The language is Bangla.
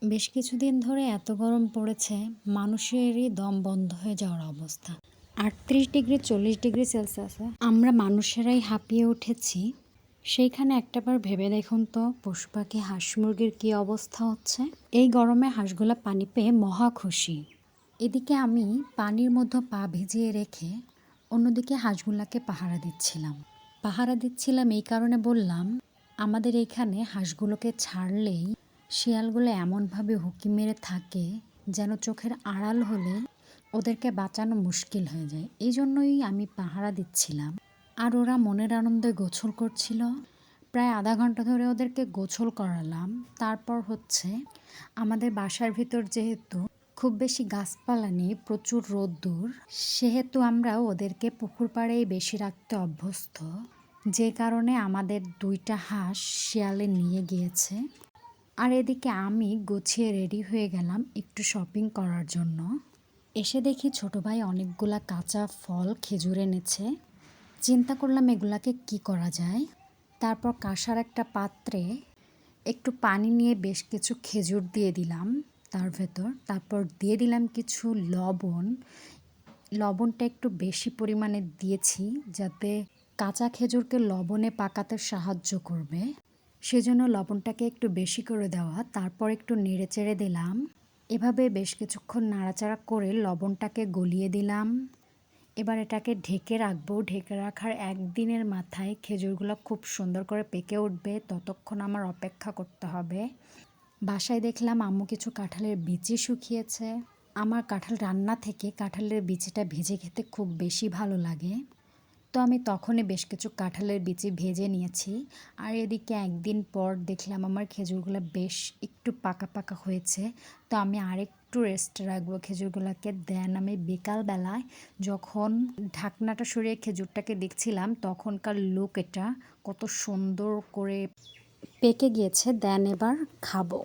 বেশ কিছুদিন ধরে এত গরম পড়েছে, মানুষেরই দম বন্ধ হয়ে যাওয়ার অবস্থা। ৩৮ ডিগ্রি ৪০ ডিগ্রি সেলসিয়াসে আমরা মানুষেরাই হাঁপিয়ে উঠেছি। সেইখানে একটাবার ভেবে দেখুন তো, পশু পাখি হাঁস মুরগির কী অবস্থা হচ্ছে। এই গরমে হাঁসগুলা পানি পেয়ে মহা খুশি। এদিকে আমি পানির মধ্যে পা ভিজিয়ে রেখে অন্যদিকে হাঁসগুলাকে পাহারা দিচ্ছিলাম এই কারণে বললাম, আমাদের এইখানে হাঁসগুলোকে ছাড়লেই শিয়ালগুলো এমনভাবে হুকি মেরে থাকে যেন চোখের আড়াল হলে ওদেরকে বাঁচানো মুশকিল হয়ে যায়। এই জন্যই আমি পাহারা দিচ্ছিলাম। আর ওরা মনের আনন্দে গোসল করছিল। প্রায় আধা ঘন্টা ধরে ওদেরকে গোসল করালাম। তারপর আমাদের বাসার ভিতর যেহেতু খুব বেশি গাছপালা নেই, প্রচুর রোদ্দুর, সেহেতু আমরা ওদেরকে পুকুর পাড়েই বেশি রাখতে অভ্যস্ত। যে কারণে আমাদের 2টা হাঁস শিয়ালে নিয়ে গিয়েছে। আর এদিকে আমি গুছিয়ে রেডি হয়ে গেলাম একটু শপিং করার জন্য। এসে দেখি ছোট ভাই অনেকগুলা কাঁচা ফল খেজুর এনেছে। চিন্তা করলাম এগুলাকে কি করা যায়। তারপর কাঁসার একটা পাত্রে একটু পানি নিয়ে বেশ কিছু খেজুর দিয়ে দিলাম তার ভেতর। তারপর দিয়ে দিলাম কিছু লবণ। লবণটা একটু বেশি পরিমাণে দিয়েছি যাতে কাঁচা খেজুরকে লবণে পাকাতে সাহায্য করবে। সেজন্য লবণটাকে একটু বেশি করে দেওয়া। তারপর একটু নেড়েচেড়ে দিলাম। এভাবে বেশ কিছুক্ষণ নাড়াচাড়া করে লবণটাকে গলিয়ে দিলাম। এবার এটাকে ঢেকে রাখবো। ঢেকে রাখার একদিনের মাথায় খেজুরগুলো খুব সুন্দর করে পেকে উঠবে, ততক্ষণ আমার অপেক্ষা করতে হবে। বাসায় দেখলাম আম্মু কিছু কাঁঠালের বিচি শুকিয়েছে। আমার কাঁঠাল রান্না থেকে কাঁঠালের বিচিটা ভেজে খেতে খুব বেশি ভালো লাগে। তো আমি তখনই বেশ কিছু কাঁঠালের বিচি ভেজে নিয়েছি। আর এদিকে একদিন পর দেখলাম আমার খেজুরগুলো বেশ একটু পাকা পাকা হয়েছে। তো আমি আরেকটু রেস্ট রাখবো খেজুরগুলোকে। দেন আমি বিকালবেলায় যখন ঢাকনাটা সরিয়ে খেজুরটাকে দেখছিলাম, তখনকার লুক এটা কত সুন্দর করে পেকে গিয়েছে। দেন এবার খাবো।